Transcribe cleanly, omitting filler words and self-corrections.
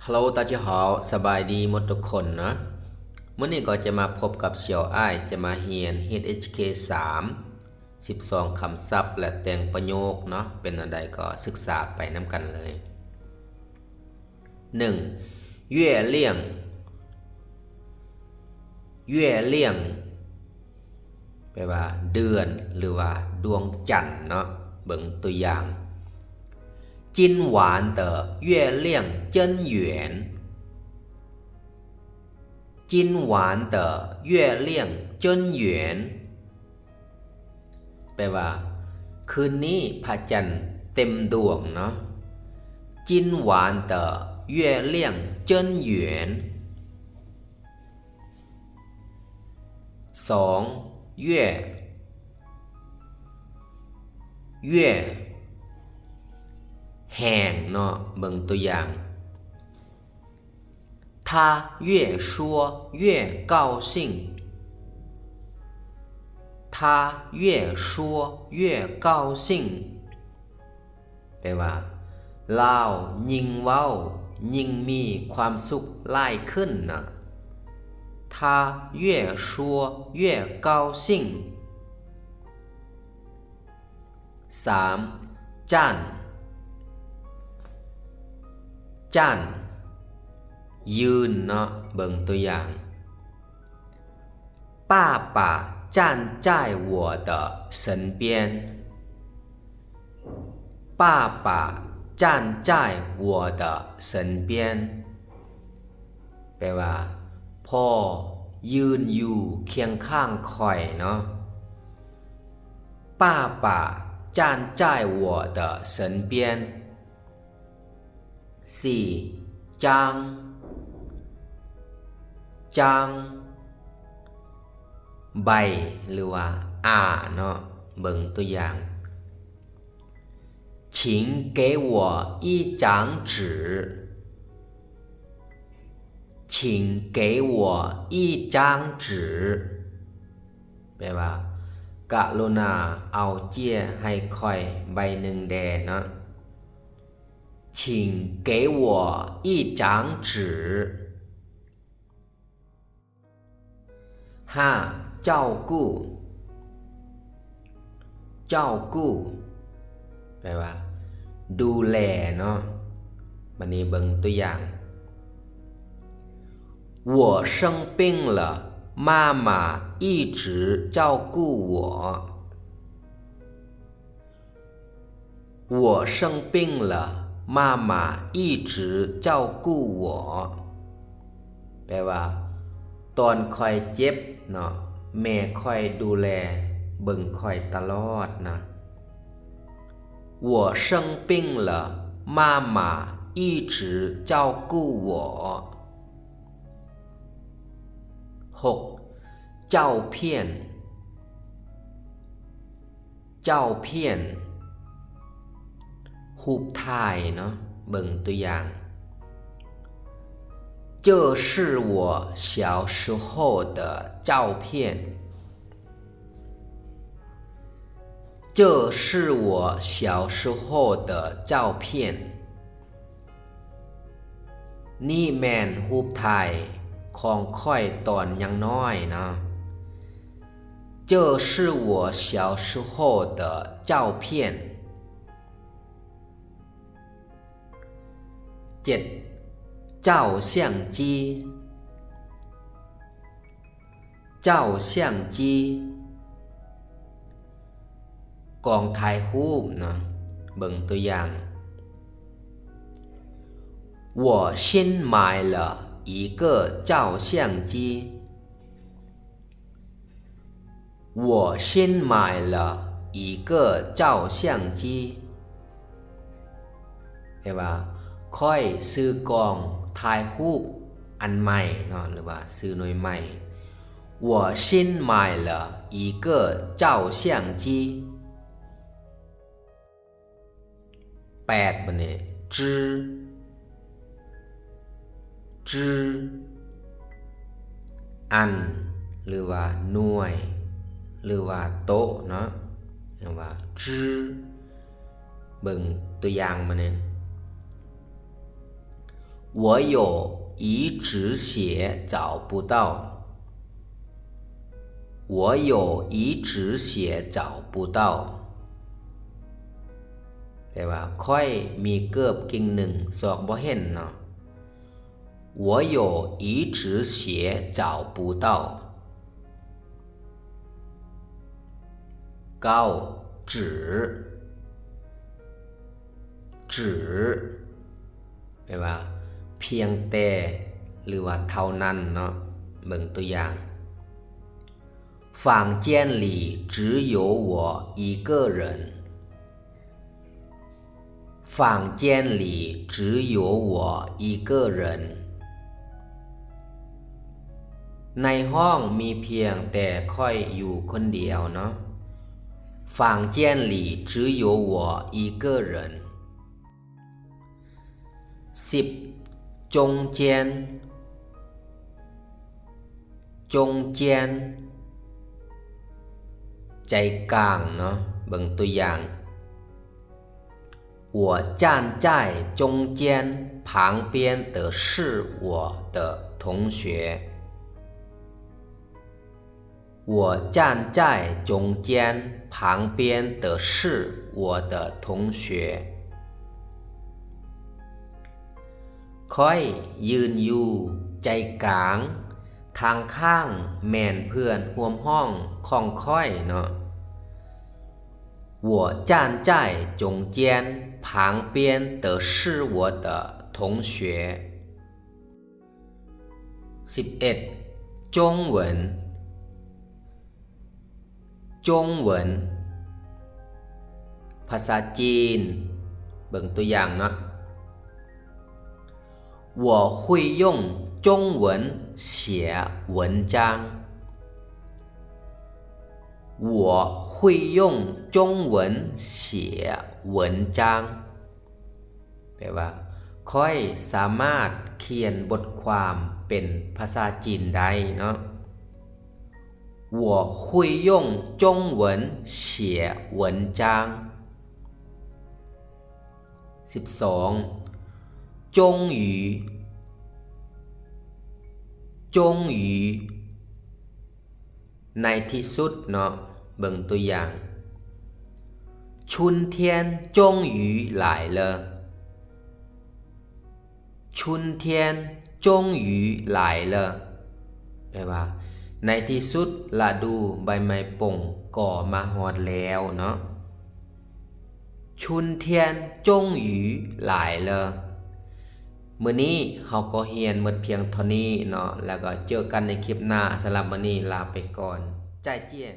ฮัลโหล大家好สบายดีหมดทุกคนนะเมื่อนี้ก็จะมาพบกับเสี่ยวอ้ายจะมาเรียน HSK 3 12คำศัพท์และแต่งประโยคเนาะเป็นอันใดก็ศึกษาไปน้ำกันเลย 1. 月亮月亮แปลว่าเดือนหรือว่าดวงจันทร์เนาะเบิ่งตัวอย่าง今晚的月亮真圆今晚的月亮真圆แปลว่าคืนนี้พระจันทร์เต็มดวงเนาะ今晚的月亮真圆2. 月月แห้งเนาะเบิ่งตัวอย่าง他越说越高兴他越说越高兴แปลว่าลาวยิ่งเว้ายิ่งมีความสุขหลายขึ้นนะ他越说越高兴3. 站จันยืนเนาะเบิ่งตัวอย่าง爸爸站在我的身边爸爸站在我的身边แปลว่าพ่อยืนอยู่เคียงข้างคอยเนาะ爸爸站在我的身边4. จางใบหรือว่าเนาะเบิ่งตัวอย่าง请给我一张纸请给我一张纸แปลว่ากรุณาเอาเจี้ยให้ค่อยใบหนึ่งแดเนาะ请给我一张纸5. 照顾แปลว่าดูแลเนาะบัดนี้เบิ่งตัวอย่าง我生病了妈妈一直照顾我我生病了妈妈一直照顾我แปลว่าตอนคอยเจ็บเนาะแม่คอยดูแลเบิ่งคอยตลอดนะ我生病了妈妈一直照顾我6. 照片รูปถ่ายเนาะเบิ่งตัวอย่าง这是我小时候的照片这是我小时候的照片นี่แม่นรูปถ่ายของค่อยตอนยังน้อยนะ这是我小时候的照片7. 照相机กองถ่ายรูปนะเบิ่งตัวอย่าง我新买了一个照相机我新买了一个照相机แปลว่าค่อยซื้อกองถ่ายรูปอันใหม่เนาะหรือว่าซื้อหน่วยใหม่我新买了一个照相机8. บัดนี้จื้ออันหรือว่าหน่วยหรือว่าโต๊ะเนาะเรียกว่าจื้อเบิ่งตัวอย่างมาเนี่ย我有一只鞋找不到我有一只鞋找不到แปลว่าค่อยมีเกือบกิ่งหนึ่งศอกบ่เห็นเนาะ我有一只鞋找不到เก้า只แปลว่าเพียงแต่หรือว่าเท่านั้นเนาะเบิ่งตัวอย่าง房间里只有我一个人房间里只有我一个人ในห้องมีเพียงแต่ค่อยอยู่คนเดียวเนาะ房间里只有我一个人10中间ใจกลางเนาะเบิ่งตัวอย่าง我站在中间旁边的是我的同学我站在中间旁边的是我的同学ค่อยยืนอยู่ใจกลางทางข้างแม่นเพื่อนร่วมห้องของค่อยเนาะ我站在中间旁边的是我的同学11中文ภาษาจีนเบิ่งตัวอย่างเนาะ我会用中文写文章我会用中文写文章แปลว่าค่อยสามารถเขียนบทความเป็นภาษาจีนได้เนาะ我会用中文写文章12终于ในที่สุดเนาะเบิ่งตัวอย่าง春天终于来了春天终于来了แปลว่าในที่สุดฤดูใบไม้ป่งก็มาฮอดแล้วเนาะ春天终于来了มื้อนี้เฮาก็เรียนหมดเพียงเท่านี้เนาะแล้วก็เจอกันในคลิปหน้าสำหรับมื้อนี้ลาไปก่อนใจเจี้ยน